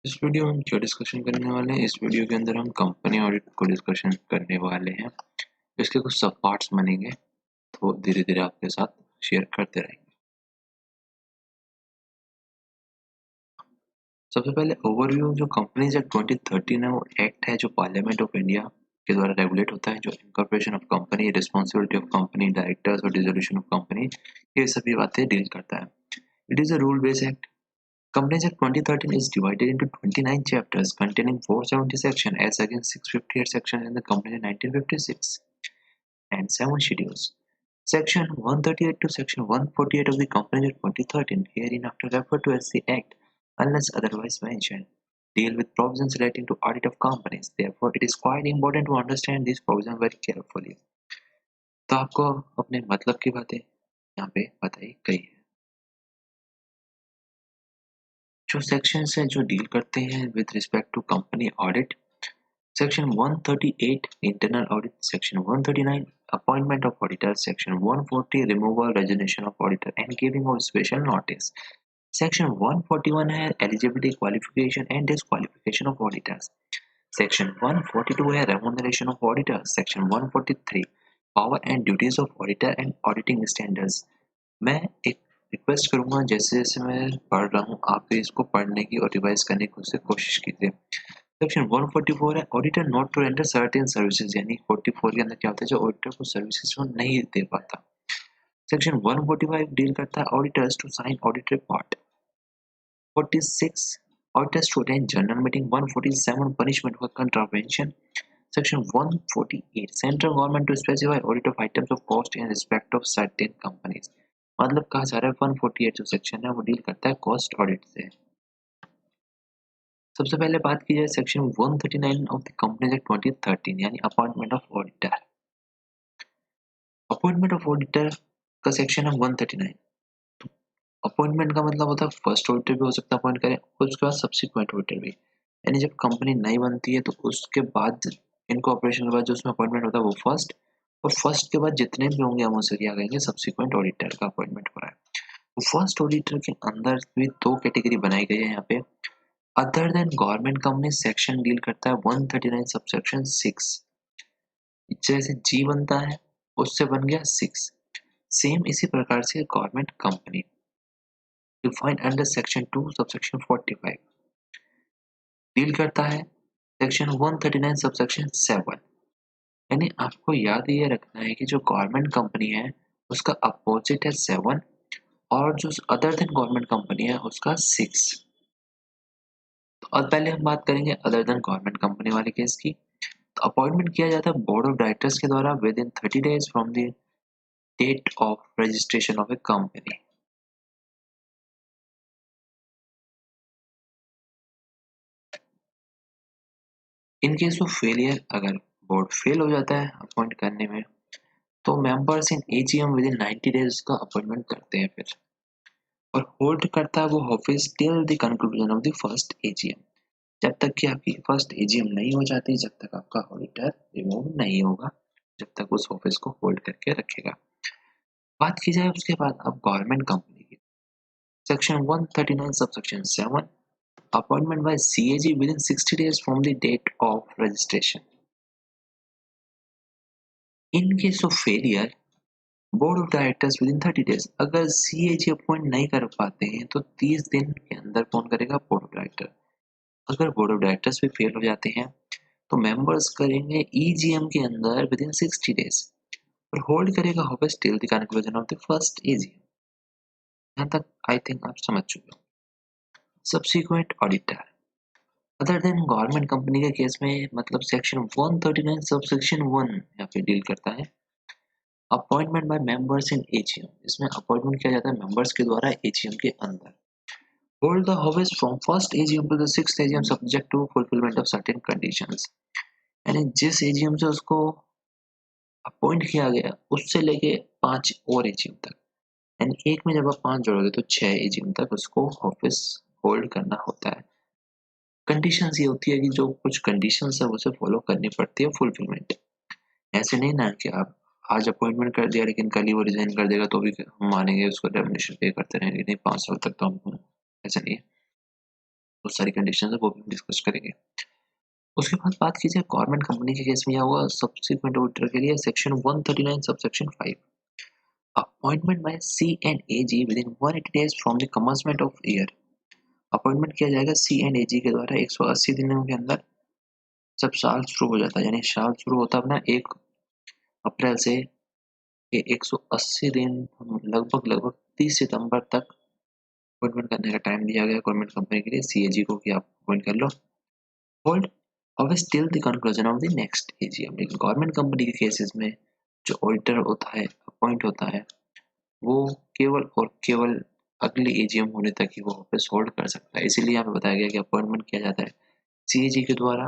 इस वीडियो में हम क्या डिस्कशन करने वाले हैं। इस वीडियो के अंदर हम कंपनी ऑडिट को डिस्कशन करने वाले हैं। इसके कुछ सब पार्ट्स बनेंगे, तो धीरे धीरे आपके साथ शेयर करते रहेंगे। सबसे पहले ओवरव्यू, जो कंपनीज एक्ट 2013 है, वो एक्ट है जो पार्लियामेंट ऑफ इंडिया के द्वारा रेगुलेट होता है, जो incorporation of company, responsibility of company, directors और डिसोल्यूशन ऑफ कंपनी, ये सभी बातें डील करता है। It is a rule based act. Companies Act 2013 is divided into 29 chapters containing 470 sections as against 658 sections in the Companies Act 1956 and 7 schedules. Section 138 to Section 148 of the Companies Act 2013, hereinafter referred to as the Act, unless otherwise mentioned, deal with provisions relating to audit of companies. Therefore, it is quite important to understand these provisions very carefully. तो आपको अपने मतलब की बातें यहाँ पे बताई गई है। जो सेक्शंस हैं जो डील करते हैं with respect to company audit, Section 138 Internal Audit, Section 139 Appointment of Auditor, Section 140 Removal Resignation of Auditor and Giving of Special Notice. Section 141 है Eligibility, Qualification and Disqualification of Auditors. Section 142 है Remuneration of Auditors. Section 143 Power and Duties of Auditor and Auditing Standards. मैं एक request करूंगा, जैसे जैसे मैं पढ़ रहा हूँ आप भी इसको पढ़ने की और रिवाइज करने की कोशिश कीजिए। सेक्शन 144 है auditor not to render certain services, यानी 44 के अंदर क्या होता है, जो ऑडिटर को सर्विसेज वो नहीं दे पाता। सेक्शन 145 डील करता है auditors to sign audit report. 46 auditors to attend general meeting. 147 punishment for contravention. Section 148 central government to specify audit of items of cost in respect of certain companies. मतलब कहा जा रहा है 148 जो सेक्शन है वो डील करता है कॉस्ट ऑडिट से। सबसे पहले बात की जाए section 139 of the companies act 2013, यानी appointment of auditor. Appointment of auditor का सेक्शन है 139। अपॉइंटमेंट का मतलब होता है फर्स्ट ऑडिटर भी हो सकता है अपॉइंट करें, और उसके बाद सब्सिक्वेंट ऑडिटर भी, यानी जब कंपनी नई बनती है तो उसके बाद इनकॉर्पोरेशन के बाद जो उसमें अपॉइंटमेंट होता है वो फर्स्ट, और फर्स्ट के बाद जितने भी होंगे हम उसे क्या कहेंगे, सब्सिक्वेंट ऑडिटर का अपॉइंटमेंट हो रहा है। तो फर्स्ट ऑडिटर के अंदर भी दो कैटेगरी बनाई गई है यहाँ पे। Other than government company section deal करता है 139 सबसेक्शन 6। जैसे जी बनता है उससे बन गया 6। सेम इसी प्रकार से government company defined under section 2 subsection 45 deal करता है सेक्शन 139 सबसेक्शन 7। यानी आपको याद ये रखना है कि जो गवर्नमेंट कंपनी है उसका अपोजिट है 7, और जो अदर देन गवर्नमेंट कंपनी है उसका 6। तो अब पहले हम बात करेंगे अदर देन गवर्नमेंट कंपनी वाले केस की। तो अपॉइंटमेंट किया जाता है बोर्ड ऑफ डायरेक्टर्स के द्वारा within 30 days from the date of registration of a company. In case of failure, अगर बोर्ड फेल हो जाता है अपॉइंट करने में, तो members in AGM within 90 days का अपॉइंटमेंट करते हैं फिर, और होल्ड करता है वो office till the conclusion of the first AGM. जब तक कि आपकी फर्स्ट एजीएम नहीं हो जाती, जब तक आपका ऑडिटर रिमूव नहीं होगा, जब तक उस ऑफिस को होल्ड करके रखेगा। बात की जाए उसके बाद अब गवर्नमेंट कंपनी की, section 139 subsection 7 appointment by CAG within 60 days from the date of registration. In case of failure board of directors within 30 days, अगर सीएजी अपॉइंट नहीं कर पाते हैं तो 30 दिन के अंदर कौन करेगा, बोर्ड ऑफ डायरेक्टर। अगर बोर्ड ऑफ डायरेक्टर्स भी फेल हो जाते हैं तो मेंबर्स करेंगे ईजीएम के अंदर विद इन 60 days, और होल्ड करेगा office till the conclusion of the first AGM. यहाँ तक आई थिंक आप समझ चुके हो। Subsequent auditor other than government company के केस में, मतलब सेक्शन 139 सबसेक्शन 1 यहाँ पे डील करता है appointment by members in AGM. इसमें अपॉइंटमेंट किया जाता है मेंबर्स के द्वारा एजीएम के अंदर। Hold the office from first AGM to the sixth AGM subject to fulfilment of certain conditions. यानी जिस एजीएम से उसको अपॉइंट किया गया उससे लेके 5 और एजीएम तक, यानी एक में जब आप 5 जोड़ोगे तो 6 एजीएम तक उसको ऑफिस होल्ड करना होता है। कंडीशंस ये होती है कि जो कुछ कंडीशंस है उसे फॉलो करनी पड़ती है फुलफिलमेंट। ऐसे नहीं ना कि आप आज अपॉइंटमेंट कर दिया लेकिन कल ही वो रिजाइन कर देगा तो भी हम मानेंगे, उसको रेमुनेशन पे करते रहेंगे, नहीं 5 साल तक तो हम, ऐसा नहीं है। बहुत सारी कंडीशन है वो भी डिस्कस करेंगे। उसके बाद बात की जाए गवर्नमेंट कंपनी के केस में क्या हुआ सब्सिक्वेंट ऑडिटर के लिए section 139 subsection 5 appointment bye CNAG with in 180 days from the commencement of year. Appointment किया जाएगा CNAG के द्वारा 180 दिनों के अंदर जब साल शुरू हो जाता है, यानी साल शुरू होता है अपना 1 अप्रैल से। ये 180 दिन लगभग लगभग 30 सितंबर तक अपॉइंटमेंट करने का टाइम दिया गया गवर्नमेंट कंपनी के लिए CAG को कि आप अपॉइंट कर लो। Hold always till the conclusion of the next AGM। लेकिन गवर्नमेंट कंपनी के केसेस में जो ऑडिटर होता है अपॉइंट होता है वो केवल और केवल अगले AGM होने तक ही वो ऑफिस होल्ड कर सकता है। इसीलिए यहाँ पे बताया गया कि अपॉइंटमेंट किया जाता है CAG के द्वारा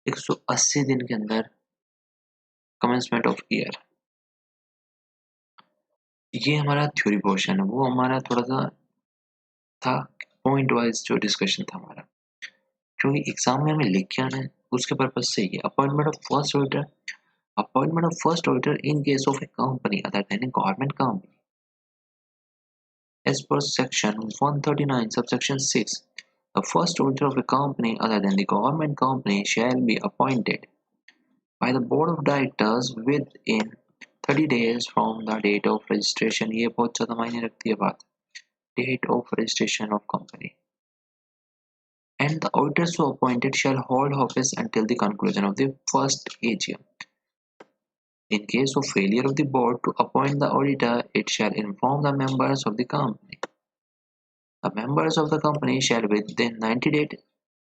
180 दिन के अंदर कमेंसमेंट ऑफ ईयर। ये हमारा थ्योरी पोर्शन है, वो हमारा थोड़ा सा था पॉइंट वाइज जो डिस्कशन था हमारा, क्योंकि एग्जाम में हमें लिख के आना है उसके पर्पज से ये appointment of first auditor. Appointment of first auditor in case of a company other than a government company. As per section 139 subsection 6, the first auditor of a company other than the government company shall be appointed by the board of directors within 30 days from the date of registration। ये बहुत ज़्यादा मायने रखती है बात, date of registration of company। And the auditors so appointed shall hold office until the conclusion of the first AGM। In case of failure of the board to appoint the auditor, it shall inform the members of the company. The members of the company shall within 90 days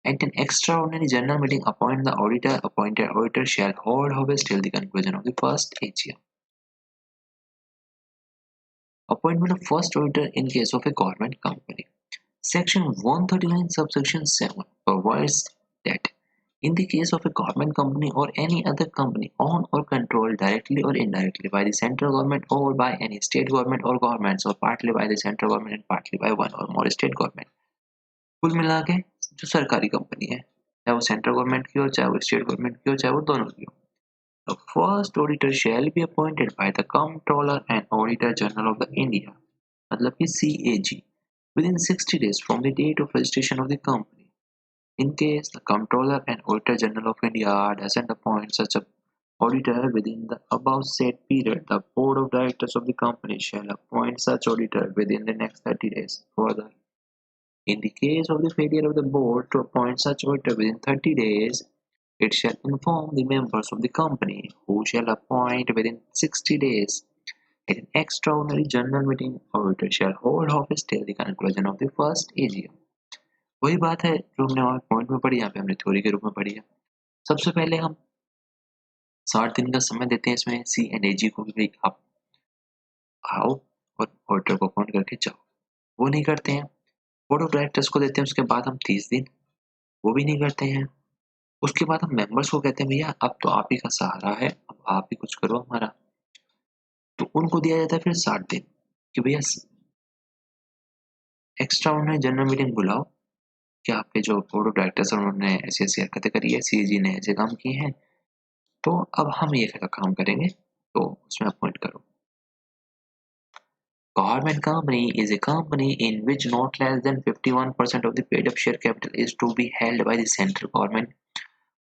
at an extraordinary general meeting appoint the auditor. Appointed auditor shall hold office till the conclusion of the first AGM. Appointment of first auditor in case of a government company. Section 139 subsection 7 provides that in the case of a government company or any other company owned or controlled directly or indirectly by the central government or by any state government or governments or partly by the central government and partly by one or more state government, कुल मिला के जो सरकारी company है चाहे वो central government की हो चाहे वो स्टेट गवर्नमेंट की हो चाहे वो दोनों की हो, the first auditor shall be appointed by the comptroller and auditor general of the India, मतलब कि CAG, within 60 days from the date of registration of the company। In case the Comptroller and Auditor General of India doesn't appoint such a auditor within the above said period, the Board of Directors of the company shall appoint such auditor within the next 30 days. Further, in the case of the failure of the board to appoint such auditor within 30 days, it shall inform the members of the company, who shall appoint within 60 days at an extraordinary general meeting. Auditor shall hold office till the conclusion of the first AGM। वही बात है जो हमने वहाँ point में पढ़ी, यहाँ पे हमने थ्योरी के रूप में पढ़ी है। सबसे पहले हम 60 दिन का समय देते हैं इसमें CNAG को कि भाई आप आओ और ऑडिटर को अपॉइंट करके जाओ, वो नहीं करते हैं। बोर्ड ऑफ डायरेक्टर्स को देते हैं उसके बाद हम 30 दिन, वो भी नहीं करते हैं। उसके बाद हम मेंबर्स को कहते हैं भैया अब तो आप ही का सहारा है, अब आप ही कुछ करो हमारा, तो उनको दिया जाता है फिर 60 दिन कि भैया एक्स्ट्रा ऑर्डिनरी जनरल मीटिंग बुलाओ कि आपके जो बोर्ड ऑफ डायरेक्टर्स है उन्होंने ऐसी ऐसी हरकतें करी है, CAG ने ऐसे काम किए हैं, तो अब हम ये काम करेंगे तो उसमें अपॉइंट करो। Government company is a company in which not less than 51% of the paid-up share capital is to be held by the central government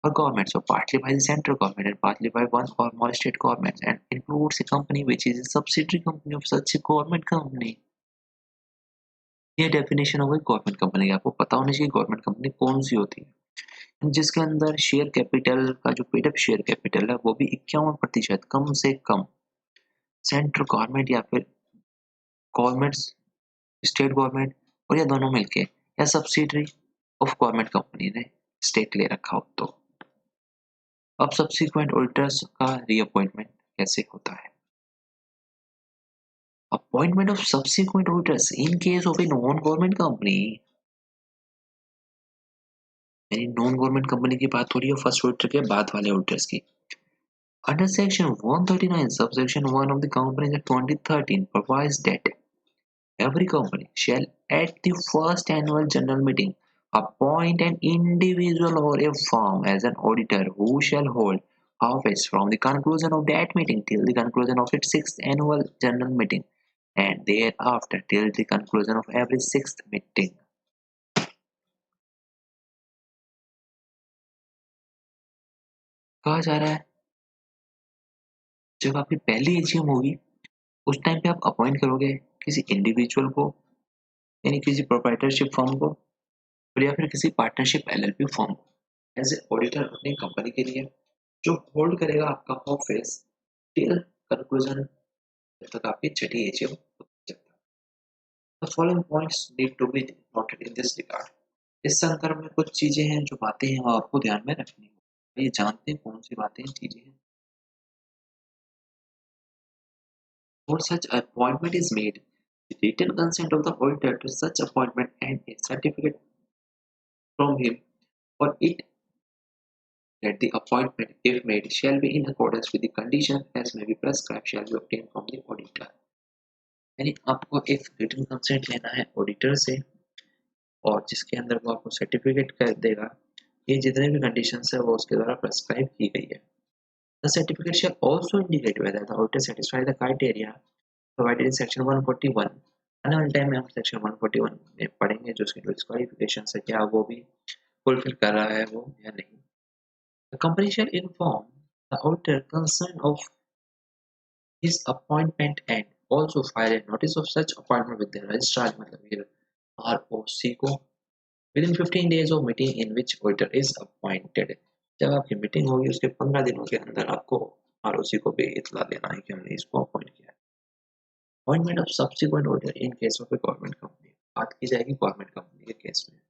or governments, or partly by the central government and partly by one or more state governments, and includes a company which is a subsidiary company of such a government company। ये definition हो गई government company की। आपको पता होना चाहिए government company कौन सी होती है, जिसके अंदर शेयर कैपिटल का जो पेड अप शेयर कैपिटल है वो भी 51% कम से कम सेंट्रल गवर्नमेंट या फिर गवर्नमेंट्स, स्टेट गवर्नमेंट और या दोनों मिलके या सब्सिडरी ऑफ गवर्नमेंट कंपनी ने स्टेक ले रखा हो तो। अब सब्सिक्वेंट ऑडिटर्स का रीअपॉइंटमेंट कैसे होता है। Appointment of subsequent auditors in case of a non government company, यानी नॉन गवर्नमेंट कंपनी की बात हो रही है फर्स्ट ऑडिटर के बाद वाले ऑडिटर्स की। Under Section 139, subsection 1 of the Companies Act 2013 provides that every company shall, at the first annual general meeting, appoint an individual or a firm as an auditor who shall hold office from the conclusion of that meeting till the conclusion of its sixth annual general meeting, and thereafter till the conclusion of every sixth meeting। कहा जा रहा है जब आपकी पहली AGM होगी उस time पे आप अपॉइंट करोगे किसी इंडिविजुअल को, यानी किसी प्रोप्राइटरशिप फर्म को, और या फिर किसी पार्टनरशिप एलएलपी फर्म को एज ए ऑडिटर अपनी कंपनी के लिए, जो होल्ड करेगा आपका ऑफिस टिल कंक्लूजन, जब तक आपकी छठी एजीएम होती है। The following points need to be noted in this regard. इस संदर्भ में कुछ चीजें हैं जो बातें हैं वो आपको ध्यान में रखनी है। ये जानते हैं कौन सी बातें चीजें हैं। For such appointment is made, the written consent of the auditor to such appointment and a certificate from him or it that the appointment, if made, shall be in accordance with the conditions as may be prescribed shall be obtained from the auditor. यानी आपको एक written consent लेना है auditor से और जिसके अंदर वो आपको सर्टिफिकेट कर देगा ये जितने भी कंडीशंस है वो उसके द्वारा प्रेस्क्राइब की गई है। The certificate shall also indicate whether the auditor satisfy the criteria provided in section 141. आने वाले टाइम में हम सेक्शन 141 में पढ़ेंगे जो उसकी डिस्क्वालिफिकेशन है क्या वो भी फुलफिल कर रहा है वो या नहीं। The company shall inform the auditor concerned of his appointment and also file a notice of such appointment with the registrar मतलब ये ROC को within 15 days of meeting in which auditor is appointed. जब आपकी meeting होगी उसके 15 दिनों के अंदर आपको ROC को भी इतला देना है कि हमने इसको अपॉइंट किया है। Appointment of subsequent auditor in case of a government company, बात की जाएगी गवर्नमेंट कंपनी के केस में।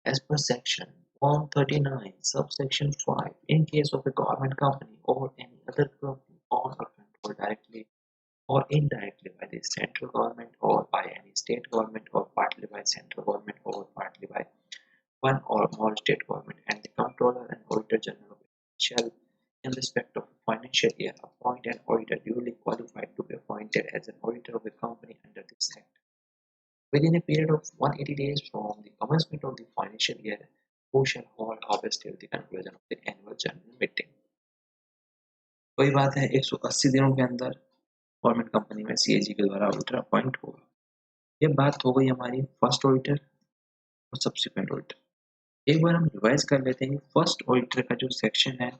As per section 139 subsection 5 in case of a government company or any other company owned or controlled directly or indirectly by the central government or by any state government or partly by central government or partly by one or more state government and the comptroller and auditor general shall in respect of a financial year appoint an auditor duly qualified to be appointed as an auditor of a company under this act within a period of 180 days from the commencement of the financial year who shall hold office till the conclusion of the annual general meeting। वही बात है 180 दिनों के अंदर government company में CAG के द्वारा auditor appoint होगा। ये बात हो गई हमारी फर्स्ट ऑडिटर और सब्सिक्वेंट ऑडिटर। एक बार हम रिवाइज कर लेते हैं फर्स्ट ऑडिटर का जो सेक्शन है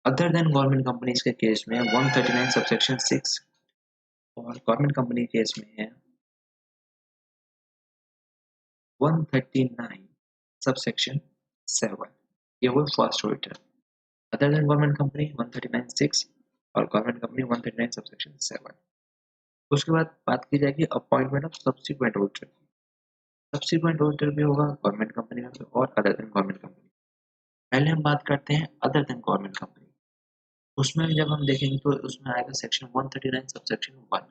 अदर देन गवर्नमेंट कंपनीज के केस में 139 सबसेक्शन 6 और गवर्नमेंट कंपनी केस में है 139 सबसेक्शन 7। ये वो first auditor other than government company 139 6 और गवर्नमेंट कंपनी 139 सबसेक्शन 7। उसके बाद बात की जाएगी appointment of subsequent auditor. Subsequent auditor भी होगा गवर्नमेंट कंपनी में और अदर देन गवर्नमेंट कंपनी। पहले हम बात करते हैं अदर देन गवर्नमेंट कंपनी। उसमें जब हम देखेंगे तो उसमें आएगा सेक्शन 139 सबसेक्शन 1।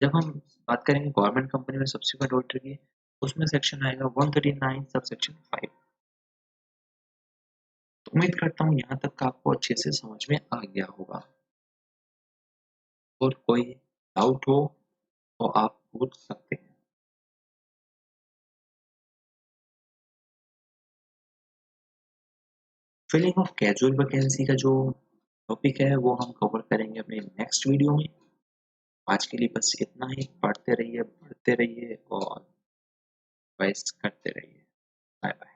जब हम बात करेंगे गवर्नमेंट कंपनी में सब्सिक्वेंट ऑडिटर की उसमें सेक्शन आएगा 139 सबसेक्शन 5। तो उम्मीद करता हूँ यहाँ तक का आपको अच्छे से समझ में आ गया होगा और कोई डाउट हो तो आप पूछ सकते हैं। फिलिंग ऑफ कैजुअल वैकेंसी का जो टॉपिक है वो हम कवर करेंगे अपने नेक्स्ट वीडियो में। आज के लिए बस इतना ही। पढ़ते रहिए, पढ़ते रहिए और वाइस करते रहिए। Bye bye.